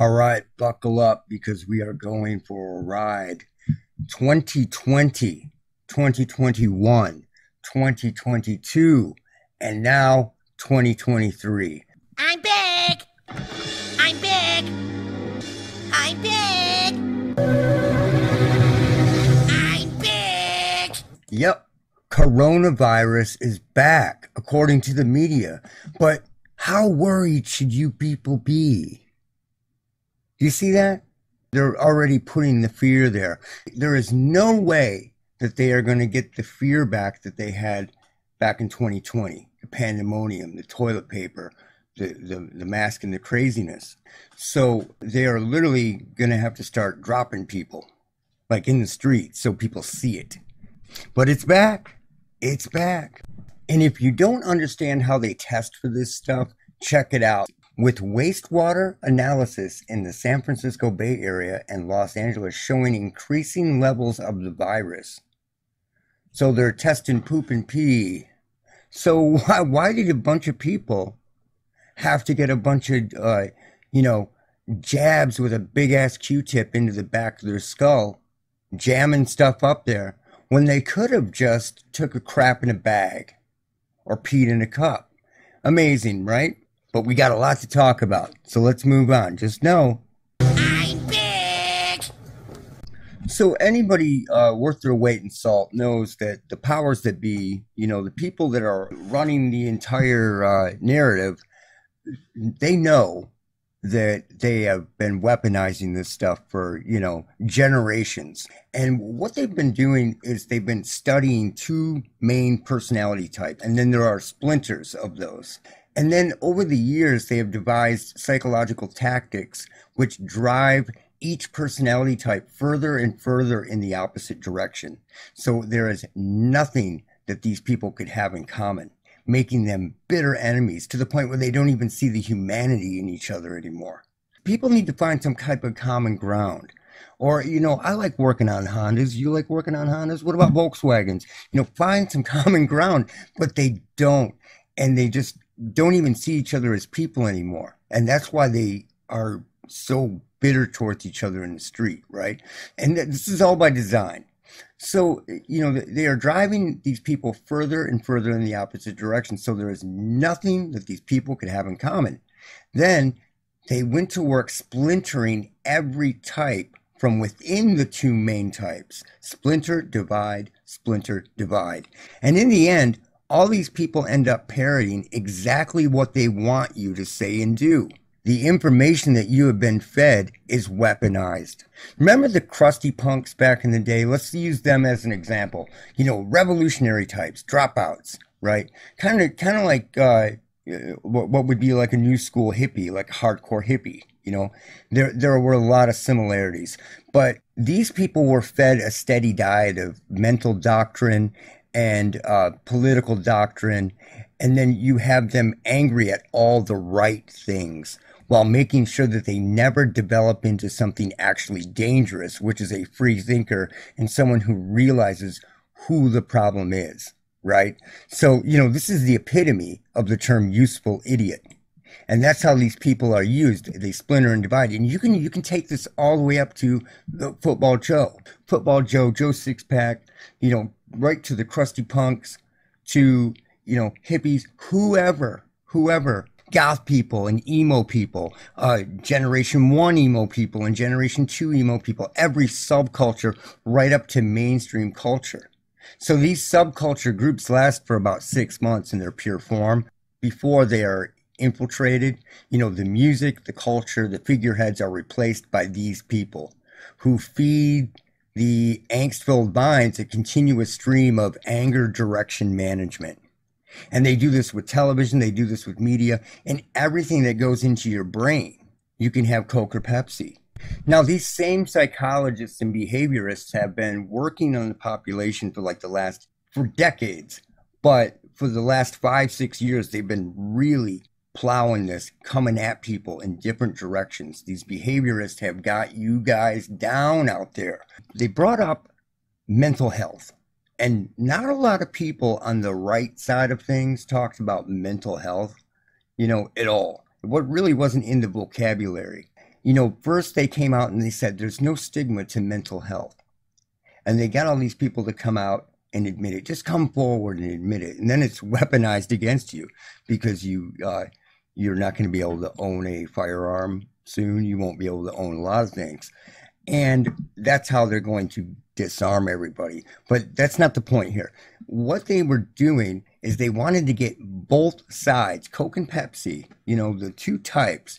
All right, buckle up because we are going for a ride. 2020, 2021, 2022, and now 2023. I'm big! I'm big! I'm big! I'm big! Yep, coronavirus is back, according to the media. But how worried should you people be? Do you see that? They're already putting the fear there. There is no way that they are going to get the fear back that they had back in 2020. The pandemonium, the toilet paper, the mask and the craziness. So they are literally going to have to start dropping people, like in the street, so people see it. But it's back. It's back. And if you don't understand how they test for this stuff, check it out. With wastewater analysis in the San Francisco Bay Area and Los Angeles showing increasing levels of the virus. So they're testing poop and pee. So why did a bunch of people have to get a bunch of, jabs with a big ass Q-tip into the back of their skull, jamming stuff up there, when they could have just took a crap in a bag or peed in a cup? Amazing, right? But we got a lot to talk about, so let's move on. Just know I'm big! So anybody worth their weight in salt knows that the powers that be, the people that are running the entire narrative, they know that they have been weaponizing this stuff for, generations. And what they've been doing is they've been studying two main personality types, and then there are splinters of those. And then over the years, they have devised psychological tactics which drive each personality type further and further in the opposite direction. So there is nothing that these people could have in common, making them bitter enemies to the point where they don't even see the humanity in each other anymore. People need to find some type of common ground. Or, I like working on Hondas. You like working on Hondas? What about Volkswagens? Find some common ground, but they don't. And they just don't even see each other as people anymore. And that's why they are so bitter towards each other in the street, right? And this is all by design. So, they are driving these people further and further in the opposite direction. So there is nothing that these people could have in common. Then they went to work splintering every type from within the two main types. Splinter, divide, splinter, divide. And in the end, all these people end up parroting exactly what they want you to say and do. The information that you have been fed is weaponized. Remember the crusty punks back in the day? Let's use them as an example. Revolutionary types, dropouts, right? Kind of like what would be like a new school hippie, like a hardcore hippie. There were a lot of similarities. But these people were fed a steady diet of mental doctrine and political doctrine, and then you have them angry at all the right things while making sure that they never develop into something actually dangerous, which is a free thinker and someone who realizes who the problem is, right? So, this is the epitome of the term useful idiot. And that's how these people are used. They splinter and divide. And you can take this all the way up to the Football Joe, Joe Sixpack, right to the crusty punks, to, hippies, whoever, goth people and emo people, Generation 1 emo people and Generation 2 emo people, every subculture right up to mainstream culture. So these subculture groups last for about 6 months in their pure form before they are infiltrated. The music, the culture, the figureheads are replaced by these people who feed the angst-filled minds a continuous stream of anger direction management. And they do this with television, they do this with media, and everything that goes into your brain. You can have Coke or Pepsi. Now, these same psychologists and behaviorists have been working on the population for decades. But for the last 5-6 years, they've been really plowing this, coming at people in different directions. These behaviorists have got you guys down out there. They brought up mental health, and not a lot of people on the right side of things talked about mental health, at all. What really wasn't in the vocabulary. You know, first they came out and they said there's no stigma to mental health. And they got all these people to come out and admit it. Just come forward and admit it. And then it's weaponized against you because you're not going to be able to own a firearm soon. You won't be able to own a lot of things. And that's how they're going to disarm everybody. But that's not the point here. What they were doing is they wanted to get both sides, Coke and Pepsi, you know, the two types,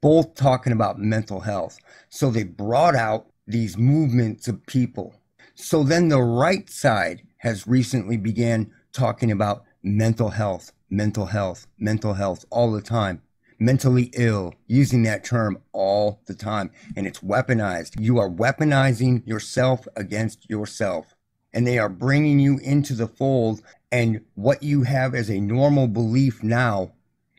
both talking about mental health. So they brought out these movements of people. So then the right side has recently began talking about mental health all the time. Mentally ill, using that term all the time. And it's weaponized. You are weaponizing yourself against yourself. And they are bringing you into the fold. And what you have as a normal belief now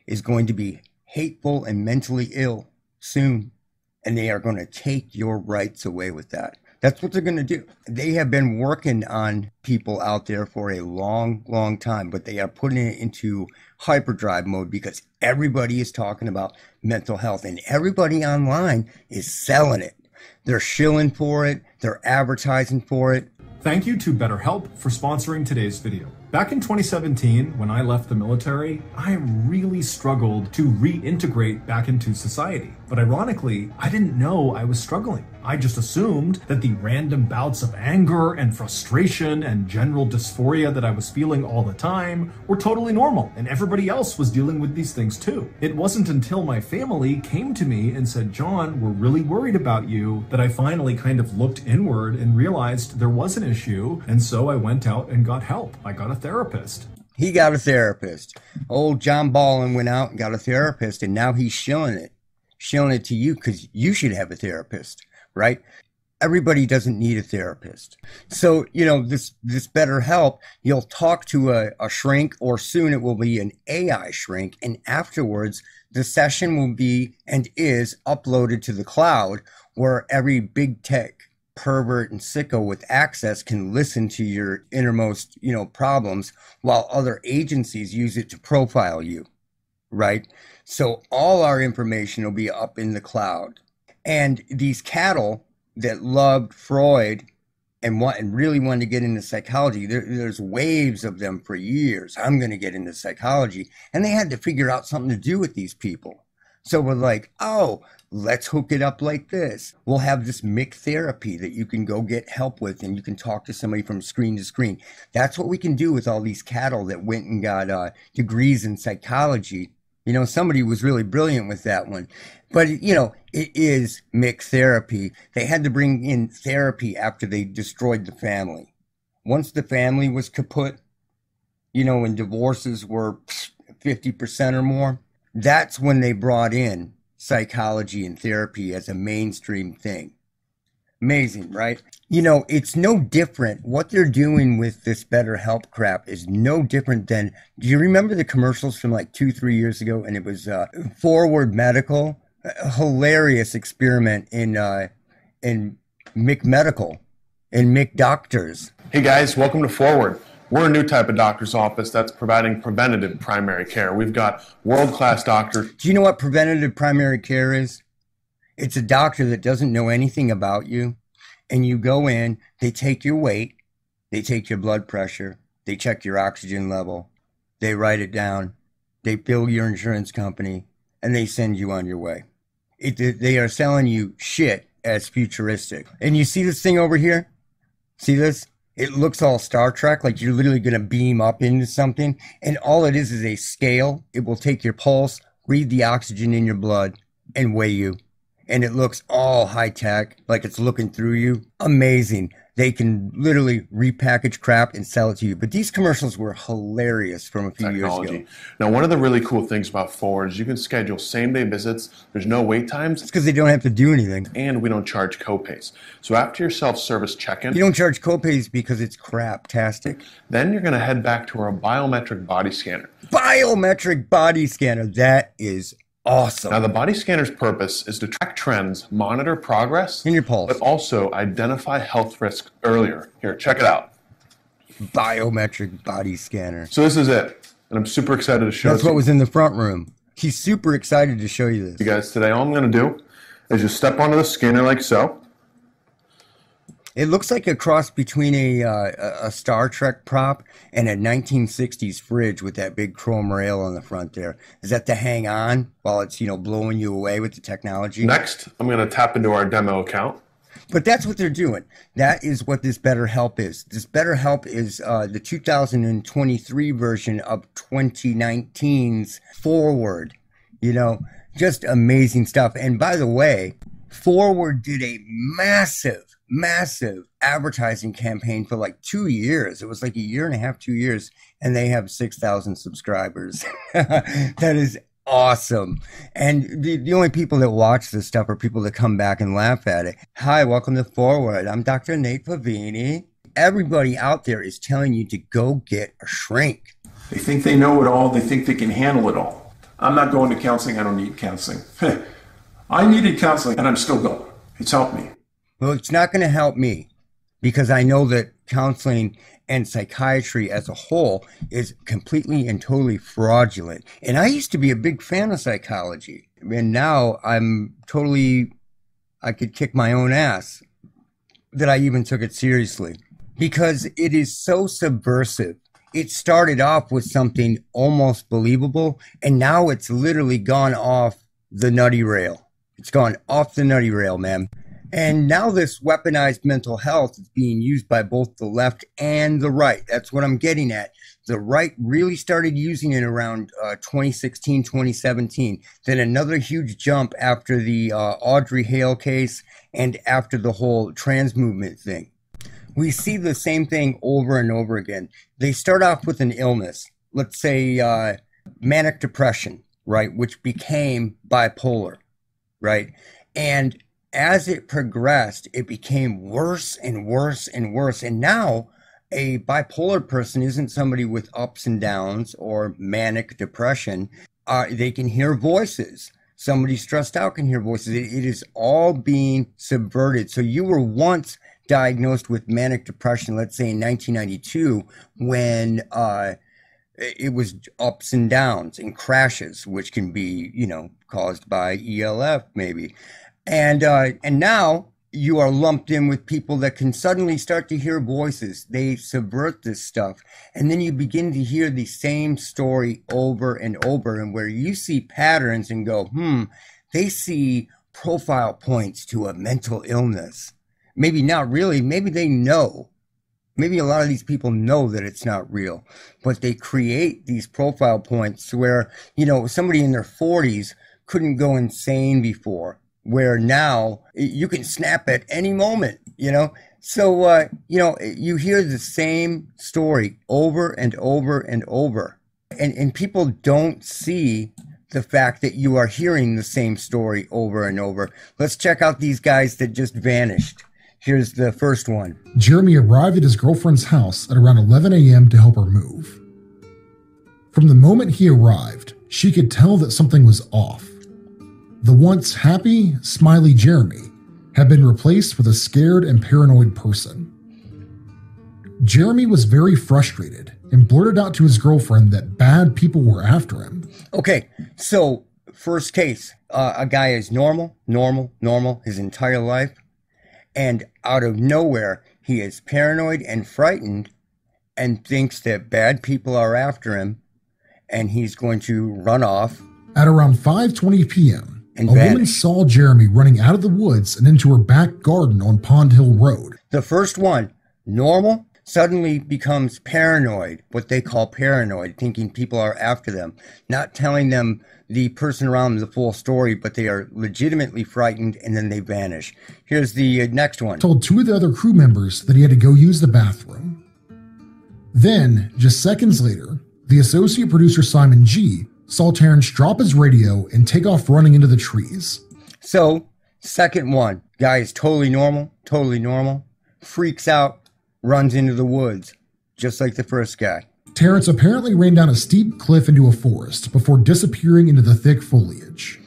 is going to be hateful and mentally ill soon. And they are going to take your rights away with that. That's what they're going to do. They have been working on people out there for a long, long time, but they are putting it into hyperdrive mode because everybody is talking about mental health and everybody online is selling it. They're shilling for it. They're advertising for it. Thank you to BetterHelp for sponsoring today's video. Back in 2017, when I left the military, I really struggled to reintegrate back into society. But ironically, I didn't know I was struggling. I just assumed that the random bouts of anger and frustration and general dysphoria that I was feeling all the time were totally normal, and everybody else was dealing with these things too. It wasn't until my family came to me and said, "John, we're really worried about you," that I finally kind of looked inward and realized there was an issue, and so I went out and got help. I got a therapist. He got a therapist. Old John Ballin went out and got a therapist, and now he's shilling it to you because you should have a therapist, right? Everybody doesn't need a therapist. So, you know, this BetterHelp, you'll talk to a shrink, or soon it will be an AI shrink, and afterwards the session will be and is uploaded to the cloud where every big tech pervert and sicko with access can listen to your innermost, you know, problems, while other agencies use it to profile you, right? So all our information will be up in the cloud. And these cattle that loved Freud and really wanted to get into psychology, there's waves of them for years. I'm going to get into psychology. And they had to figure out something to do with these people. So we're like, oh, let's hook it up like this. We'll have this MIC therapy that you can go get help with, and you can talk to somebody from screen to screen. That's what we can do with all these cattle that went and got degrees in psychology. You know, somebody was really brilliant with that one. But, you know, it is MIC therapy. They had to bring in therapy after they destroyed the family. Once the family was kaput, you know, and divorces were 50% or more, that's when they brought in psychology and therapy as a mainstream thing. Amazing, right? You know, it's no different. What they're doing with this BetterHelp crap is no different than, do you remember the commercials from like 2-3 years ago? And it was Forward Medical, a hilarious experiment in Mick Medical and Mick Doctors. Hey guys, welcome to Forward. We're a new type of doctor's office that's providing preventative primary care. We've got world-class doctors. Do you know what preventative primary care is? It's a doctor that doesn't know anything about you, and you go in, they take your weight, they take your blood pressure, they check your oxygen level, they write it down, they bill your insurance company, and they send you on your way. They are selling you shit as futuristic. And you see this thing over here? See this? It looks all Star Trek, like you're literally going to beam up into something. And all it is a scale. It will take your pulse, read the oxygen in your blood, and weigh you. And it looks all high tech, like it's looking through you. Amazing. They can literally repackage crap and sell it to you. But these commercials were hilarious from a few years ago. Now, one of the really cool things about Forward is you can schedule same-day visits. There's no wait times. It's because they don't have to do anything. And we don't charge copays. So after your self-service check-in... You don't charge copays because it's crap-tastic. Then you're going to head back to our biometric body scanner. Biometric body scanner. That is awesome. Now, the body scanner's purpose is to track trends, monitor progress, in your pulse, but also identify health risks earlier. Here, check it out. Biometric body scanner. So this is it, and I'm super excited to show That's what was in the front room. He's super excited to show you this. You guys, today all I'm going to do is you step onto the scanner like so. It looks like a cross between a Star Trek prop and a 1960s fridge with that big chrome rail on the front there. Is that to hang on while it's, blowing you away with the technology? Next, I'm going to tap into our demo account. But that's what they're doing. That is what this BetterHelp is. This BetterHelp is the 2023 version of 2019's Forward. Just amazing stuff. And by the way, Forward did a massive advertising campaign for like 2 years. It was like a year and a half, 2 years, and they have 6,000 subscribers. That is awesome. And the only people that watch this stuff are people that come back and laugh at it. Hi, welcome to Forward. I'm Dr. Nate Pavini. Everybody out there is telling you to go get a shrink. They think they know it all. They think they can handle it all. I'm not going to counseling. I don't need counseling. I needed counseling, and I'm still going. It's helped me. Well, it's not going to help me because I know that counseling and psychiatry as a whole is completely and totally fraudulent. And I used to be a big fan of psychology. And now I could kick my own ass that I even took it seriously because it is so subversive. It started off with something almost believable, and now it's literally gone off the nutty rail. It's gone off the nutty rail, man. And now this weaponized mental health is being used by both the left and the right. That's what I'm getting at. The right really started using it around 2016, 2017. Then another huge jump after the Audrey Hale case and after the whole trans movement thing. We see the same thing over and over again. They start off with an illness, let's say manic depression, right, which became bipolar, right? And as it progressed, it became worse and worse and worse. And now a bipolar person isn't somebody with ups and downs or manic depression. They can hear voices. Somebody stressed out can hear voices. It is all being subverted. So you were once diagnosed with manic depression, let's say in 1992, when it was ups and downs and crashes, which can be, caused by ELF maybe. And now you are lumped in with people that can suddenly start to hear voices. They subvert this stuff. And then you begin to hear the same story over and over, and where you see patterns and go, they see profile points to a mental illness. Maybe not really. Maybe they know. Maybe a lot of these people know that it's not real, but they create these profile points where, somebody in their 40s couldn't go insane before, where now you can snap at any moment, So, you hear the same story over and over and over. And people don't see the fact that you are hearing the same story over and over. Let's check out these guys that just vanished. Here's the first one. Jeremy arrived at his girlfriend's house at around 11 a.m. to help her move. From the moment he arrived, she could tell that something was off. The once happy, smiley Jeremy had been replaced with a scared and paranoid person. Jeremy was very frustrated and blurted out to his girlfriend that bad people were after him. Okay, so first case, a guy is normal his entire life, and out of nowhere, he is paranoid and frightened and thinks that bad people are after him, and he's going to run off. At around 5:20 p.m., and a woman saw Jeremy running out of the woods and into her back garden on Pond Hill Road. The first one, normal, suddenly becomes paranoid, what they call paranoid, thinking people are after them, not telling them the person around them the full story, but they are legitimately frightened, and then they vanish. Here's the next one. Told two of the other crew members that he had to go use the bathroom. Then, just seconds later, the associate producer Simon G. saw Terrence drop his radio and take off running into the trees. So, second one, guy is totally normal, freaks out, runs into the woods, just like the first guy. Terrence apparently ran down a steep cliff into a forest before disappearing into the thick foliage.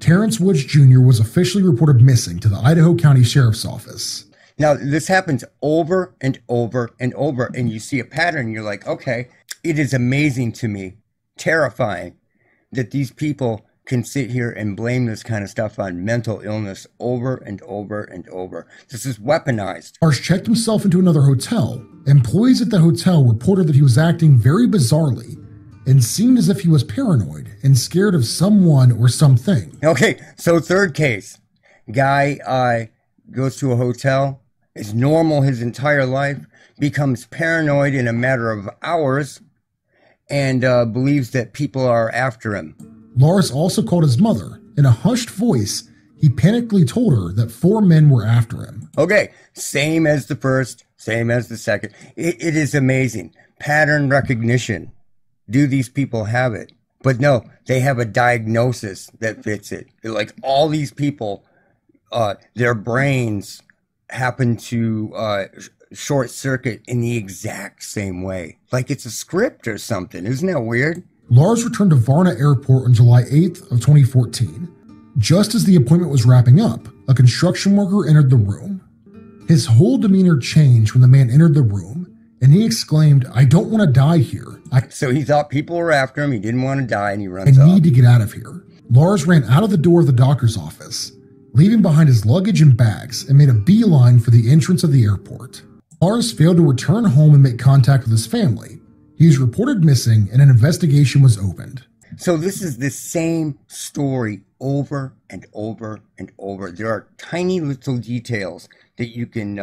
Terrence Woods Jr. was officially reported missing to the Idaho County Sheriff's Office. Now, this happens over and over and over, and you see a pattern, you're like, okay, it is amazing to me, terrifying, that these people can sit here and blame this kind of stuff on mental illness over and over and over. This is weaponized. Lars checked himself into another hotel. Employees at the hotel reported that he was acting very bizarrely and seemed as if he was paranoid and scared of someone or something. Okay, so third case. Guy goes to a hotel, is normal his entire life, becomes paranoid in a matter of hours, and believes that people are after him. Lars also called his mother. In a hushed voice, he panically told her that 4 men were after him. Okay, same as the first, same as the second. It is amazing. Pattern recognition. Do these people have it? But no, they have a diagnosis that fits it. Like all these people, their brains happen to short circuit in the exact same way. Like it's a script or something. Isn't that weird? Lars returned to Varna Airport on July 8th of 2014. Just as the appointment was wrapping up, a construction worker entered the room. His whole demeanor changed when the man entered the room, and he exclaimed, "I don't want to die here. So he thought people were after him, he didn't want to die, and he I runs off. need to get out of here." Lars ran out of the door of the doctor's office, leaving behind his luggage and bags, and made a beeline for the entrance of the airport. Lars failed to return home and make contact with his family. He was reported missing, and an investigation was opened. So this is the same story over and over and over. There are tiny little details that you can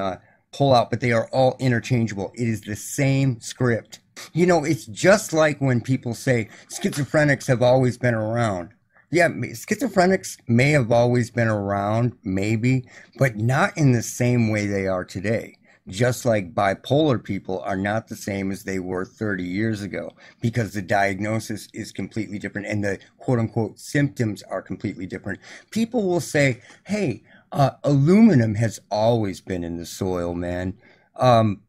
pull out, but they are all interchangeable. It is the same script. You know, it's just like when people say schizophrenics have always been around. Yeah, schizophrenics may have always been around, maybe, but not in the same way they are today. Just like bipolar people are not the same as they were 30 years ago, because the diagnosis is completely different and the quote unquote symptoms are completely different. People will say, hey, aluminum has always been in the soil, man.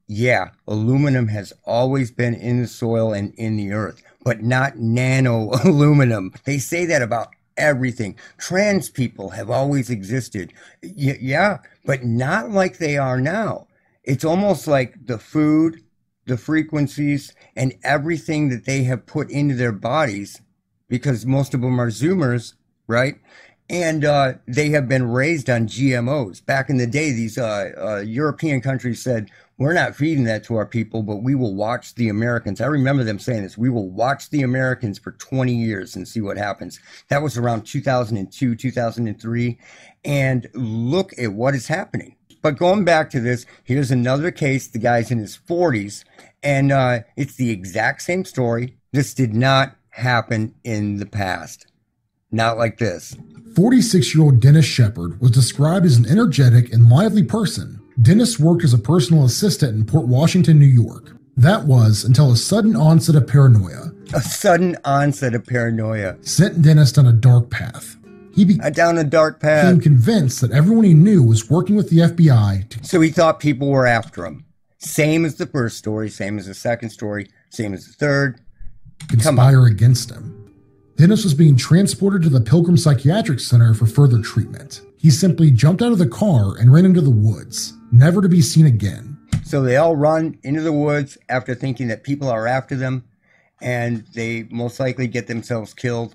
Yeah, aluminum has always been in the soil and in the earth, but not nano aluminum. They say that about everything. Trans people have always existed. Yeah, but not like they are now. It's almost like the food, the frequencies, and everything that they have put into their bodies, because most of them are Zoomers, right? And they have been raised on GMOs. Back in the day, these European countries said, we're not feeding that to our people, but we will watch the Americans. I remember them saying this. We will watch the Americans for 20 years and see what happens. That was around 2002, 2003. And look at what is happening. But going back to this, here's another case. The guy's in his 40s, and it's the exact same story. This did not happen in the past. Not like this. 46-year-old Dennis Shepard was described as an energetic and lively person. Dennis worked as a personal assistant in Port Washington, New York. That was until a sudden onset of paranoia. A sudden onset of paranoia Sent Dennis down a dark path. He down a dark path. became convinced that everyone he knew was working with the FBI. So he thought people were after him. Same as the first story, same as the second story, same as the third. Conspire against him. Dennis was being transported to the Pilgrim Psychiatric Center for further treatment. He simply jumped out of the car and ran into the woods, never to be seen again. So they all run into the woods after thinking that people are after them, and they most likely get themselves killed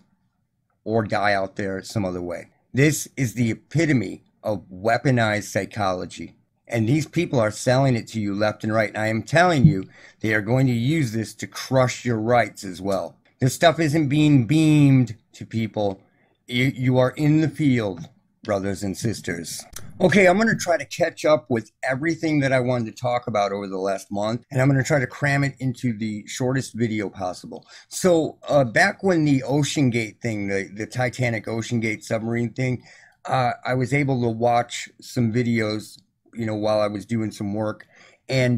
or die out there some other way. This is the epitome of weaponized psychology. And these people are selling it to you left and right. And I am telling you, they are going to use this to crush your rights as well. This stuff isn't being beamed to people. You are in the field, brothers and sisters. Okay, I'm going to try to catch up with everything that I wanted to talk about over the last month, and I'm going to try to cram it into the shortest video possible. So back when the Ocean Gate thing, the Titanic Ocean Gate submarine thing, I was able to watch some videos, while I was doing some work. And,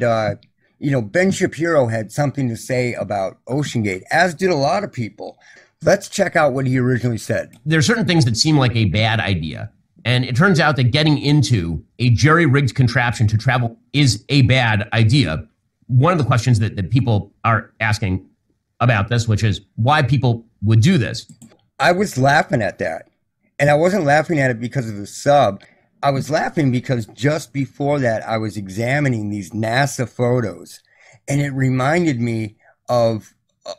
Ben Shapiro had something to say about Ocean Gate, as did a lot of people. Let's check out what he originally said. There are certain things that seem like a bad idea. And it turns out that getting into a jerry-rigged contraption to travel is a bad idea. One of the questions that people are asking about this, which is why people would do this. I was laughing at that. And I wasn't laughing at it because of the sub. I was laughing because just before that, I was examining these NASA photos. And it reminded me of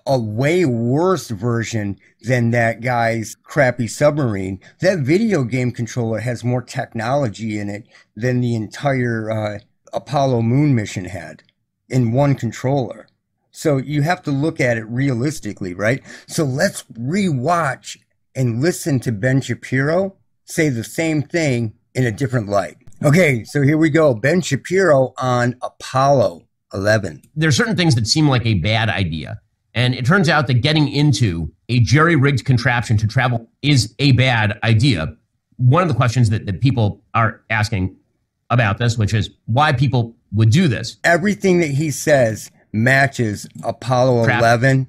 a way worse version than that guy's crappy submarine. That video game controller has more technology in it than the entire Apollo moon mission had in one controller. So you have to look at it realistically, right? So let's rewatch and listen to Ben Shapiro say the same thing in a different light. Okay, so here we go. Ben Shapiro on Apollo 11. There are certain things that seem like a bad idea. And it turns out that getting into a jerry-rigged contraption to travel is a bad idea. One of the questions that people are asking about this, which is why people would do this. Everything that he says matches Apollo 11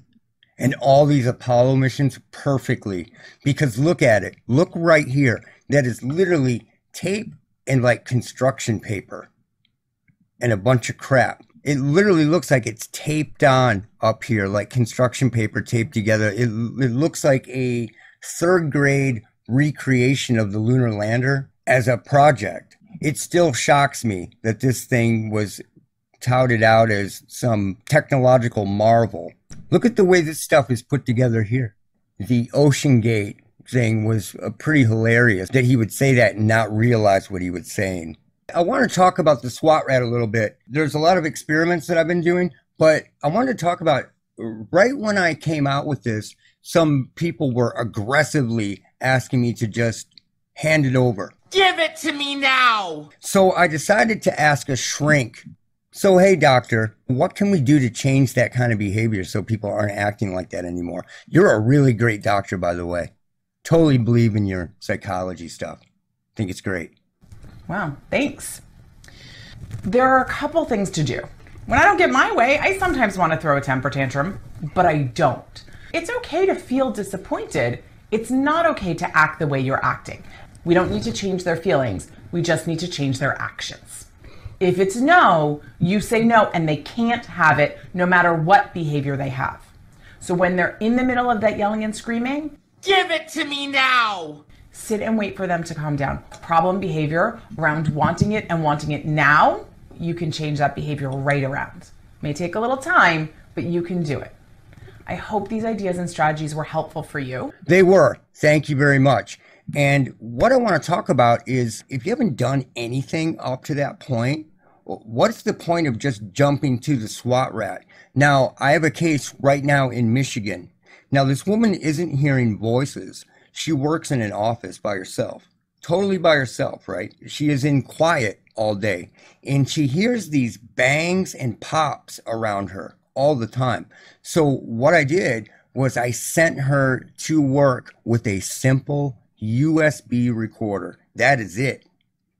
and all these Apollo missions perfectly. Because look at it. Look right here. That is literally tape and like construction paper and a bunch of crap. It literally looks like it's taped on up here, like construction paper taped together. It looks like a third grade recreation of the lunar lander as a project. It still shocks me that this thing was touted out as some technological marvel. Look at the way this stuff is put together here. The Ocean Gate thing was pretty hilarious that he would say that and not realize what he was saying. I want to talk about the SWAT rat a little bit. There's a lot of experiments that I've been doing, but I wanted to talk about right when I came out with this, some people were aggressively asking me to just hand it over. Give it to me now! So I decided to ask a shrink. So, hey, doctor, what can we do to change that kind of behavior so people aren't acting like that anymore? You're a really great doctor, by the way. Totally believe in your psychology stuff. Think it's great. Wow, thanks. There are a couple things to do. When I don't get my way, I sometimes want to throw a temper tantrum, but I don't. It's okay to feel disappointed. It's not okay to act the way you're acting. We don't need to change their feelings. We just need to change their actions. If it's no, you say no, and they can't have it no matter what behavior they have. So when they're in the middle of that yelling and screaming, give it to me now! Sit and wait for them to calm down. Problem behavior around wanting it and wanting it now, you can change that behavior right around. May take a little time, but you can do it. I hope these ideas and strategies were helpful for you. They were. Thank you very much. And what I want to talk about is if you haven't done anything up to that point, what's the point of just jumping to the SWAT rat? Now, I have a case right now in Michigan. Now, this woman isn't hearing voices. She works in an office by herself, totally by herself, right? She is in quiet all day, and she hears these bangs and pops around her all the time. So what I did was I sent her to work with a simple USB recorder. That is it.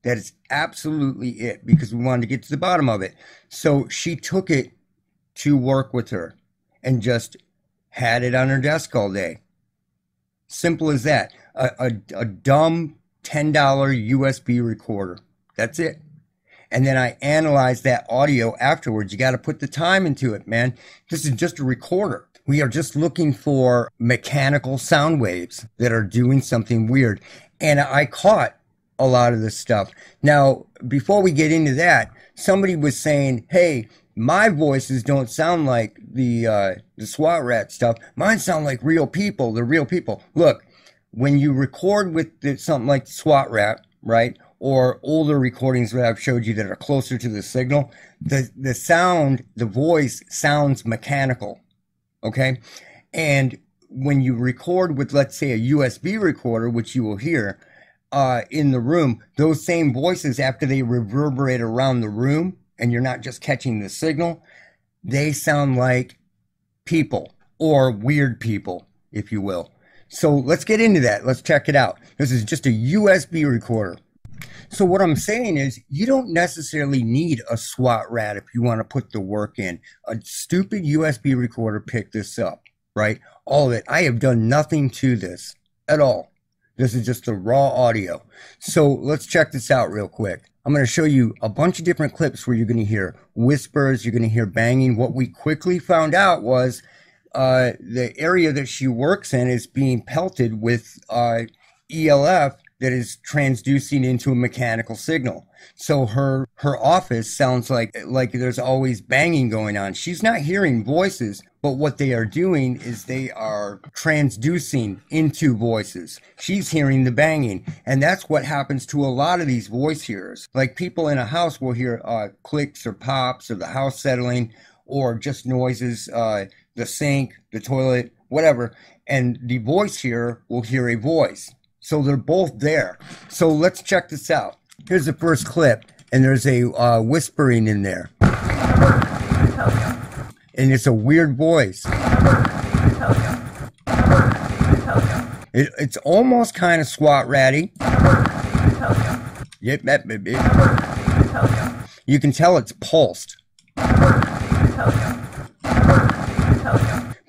That is absolutely it, because we wanted to get to the bottom of it. So she took it to work with her and just had it on her desk all day. Simple as that. A dumb $10 USB recorder. That's it. And then I analyzed that audio afterwards. You got to put the time into it, man. This is just a recorder. We are just looking for mechanical sound waves that are doing something weird. And I caught a lot of this stuff. Now, before we get into that, somebody was saying, hey, my voices don't sound like the SWAT rat stuff. Mine sound like real people. They're real people. Look, when you record with something like the SWAT rat, right, or older recordings that I've showed you that are closer to the signal, the sound, the voice sounds mechanical, okay? And when you record with, let's say, a USB recorder, which you will hear in the room, those same voices, after they reverberate around the room, and you're not just catching the signal, they sound like people or weird people, if you will. So let's get into that. Let's check it out. This is just a USB recorder. So what I'm saying is you don't necessarily need a SWAT rat if you want to put the work in. A stupid USB recorder picked this up, right? All of it. I have done nothing to this at all. This is just the raw audio. So let's check this out real quick. I'm going to show you a bunch of different clips where you're going to hear whispers, you're going to hear banging. What we quickly found out was the area that she works in is being pelted with ELF that is transducing into a mechanical signal. So her office sounds like there's always banging going on. She's not hearing voices, but what they are doing is they are transducing into voices. She's hearing the banging, and that's what happens to a lot of these voice hearers. Like people in a house will hear clicks or pops or the house settling or just noises, the sink, the toilet, whatever, and the voice hearer will hear a voice. So they're both there. So let's check this out. Here's the first clip, and there's a whispering in there. And it's a weird voice. It's almost kind of SWAT ratty. Yep. You can tell it's pulsed.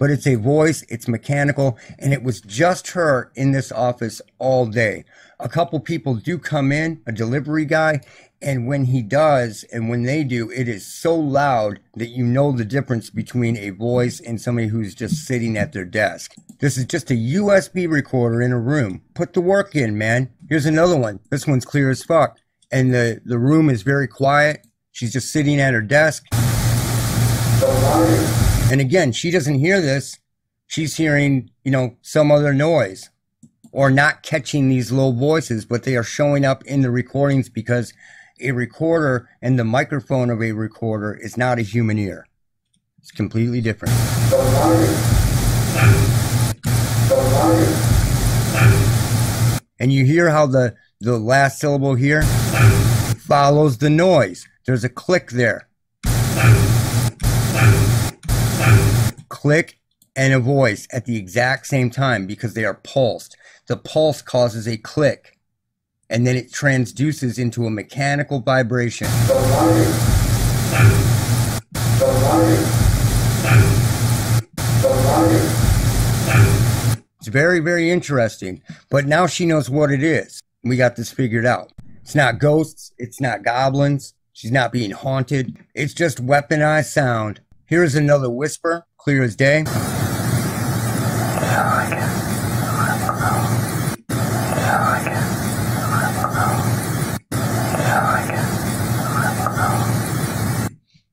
But it's a voice, it's mechanical, and it was just her in this office all day. A couple people do come in, a delivery guy, and when he does, and when they do, it is so loud that you know the difference between a voice and somebody who's just sitting at their desk. This is just a USB recorder in a room. Put the work in, man. Here's another one. This one's clear as fuck. And the room is very quiet. She's just sitting at her desk. And again, she doesn't hear this. She's hearing, some other noise or not catching these low voices, but they are showing up in the recordings because a recorder and the microphone of a recorder is not a human ear. It's completely different. And you hear how the last syllable here follows the noise. There's a click there. Click and a voice at the exact same time because they are pulsed. The pulse causes a click, and then it transduces into a mechanical vibration. It's very, very interesting, but now she knows what it is. We got this figured out. It's not ghosts. It's not goblins. She's not being haunted. It's just weaponized sound. Here's another whisper, clear as day.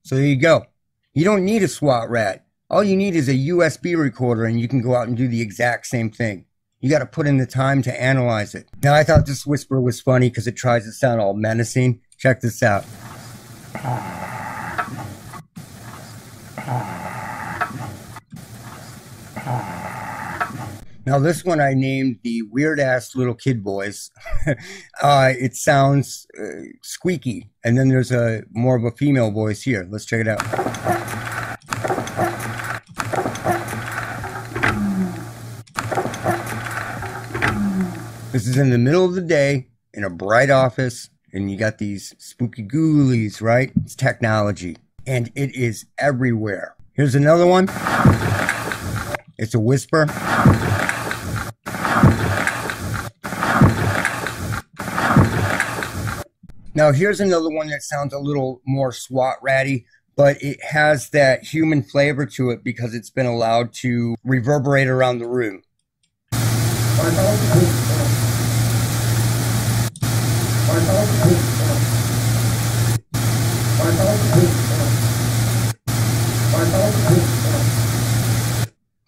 So there you go. You don't need a SWAT rat. All you need is a USB recorder and you can go out and do the exact same thing. You got to put in the time to analyze it. Now, I thought this whisper was funny because it tries to sound all menacing. Check this out. Now, this one I named the weird-ass little kid voice. It sounds squeaky. And then there's more of a female voice here. Let's check it out. This is in the middle of the day in a bright office, and you got these spooky ghoulies, right? It's technology, and it is everywhere. Here's another one. It's a whisper. Now, here's another one that sounds a little more SWAT ratty, but it has that human flavor to it because it's been allowed to reverberate around the room.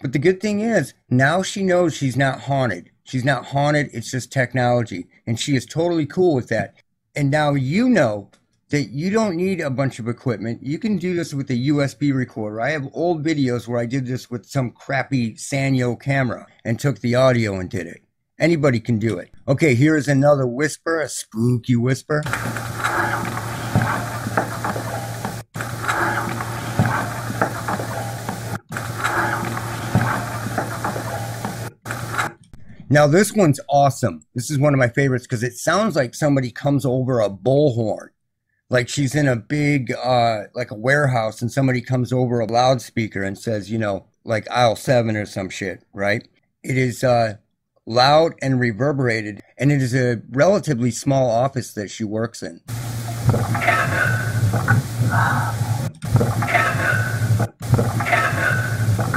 But the good thing is, now she knows she's not haunted. She's not haunted, it's just technology. And she is totally cool with that. And now you know that you don't need a bunch of equipment. You can do this with a USB recorder. I have old videos where I did this with some crappy Sanyo camera and took the audio and did it. Anybody can do it. Okay, here is another whisper, a spooky whisper. Now this one's awesome. This is one of my favorites because it sounds like somebody comes over a bullhorn. Like she's in a big, like a warehouse and somebody comes over a loudspeaker and says, like aisle 7 or some shit, right? It is loud and reverberated, and it is a relatively small office that she works in.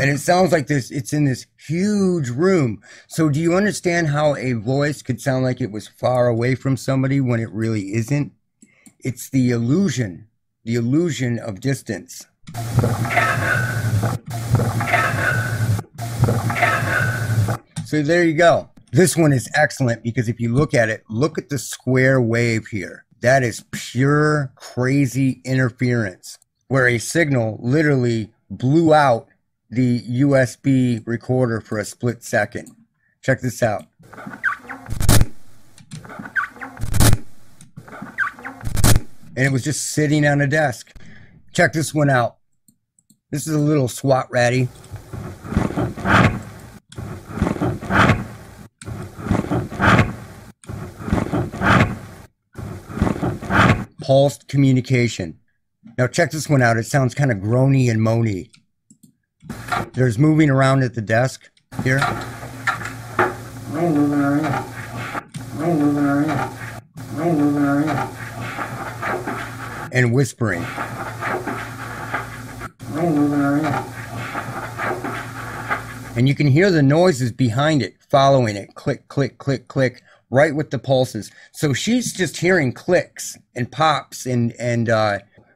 And it sounds like this, it's in this huge room. So do you understand how a voice could sound like it was far away from somebody when it really isn't? It's the illusion of distance. So there you go. This one is excellent because if you look at it, look at the square wave here. That is pure crazy interference where a signal literally blew out the USB recorder for a split second. Check this out. And it was just sitting on a desk. Check this one out. This is a little SWAT ratty. Pulsed communication. Now check this one out. It sounds kind of groany and moany. There's moving around at the desk here. And whispering. And you can hear the noises behind it, following it. Click, click, click, click, right with the pulses. So she's just hearing clicks and pops and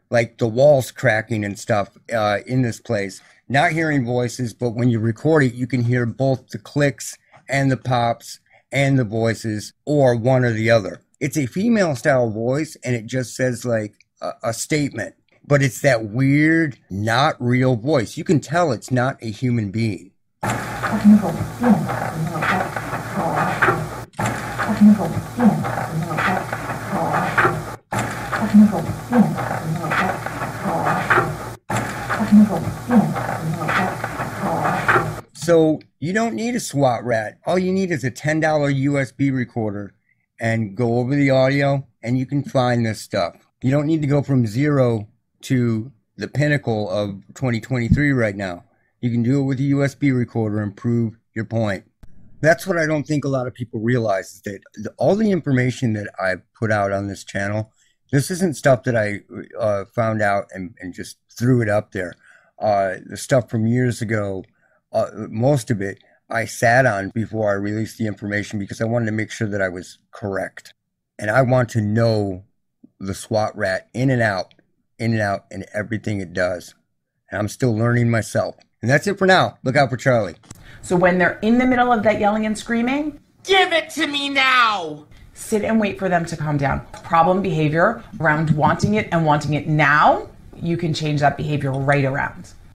like the walls cracking and stuff in this place. Not hearing voices, but when you record it, you can hear both the clicks and the pops and the voices, or one or the other. It's a female style voice, and it just says like a statement, but it's that weird, not real voice. You can tell it's not a human being. So you don't need a SWAT rat. All you need is a $10 USB recorder and go over the audio and you can find this stuff. You don't need to go from zero to the pinnacle of 2023 right now. You can do it with a USB recorder and prove your point. That's what I don't think a lot of people realize, is that all the information that I put out on this channel, this isn't stuff that I found out and just threw it up there. The stuff from years ago, most of it I sat on before I released the information because I wanted to make sure that I was correct. And I want to know the SWAT rat in and out, and everything it does. And I'm still learning myself. And that's it for now. Look out for Charlie. So when they're in the middle of that yelling and screaming, Give it to me now! sit and wait for them to calm down. Problem behavior around wanting it and wanting it now, you can change that behavior right around.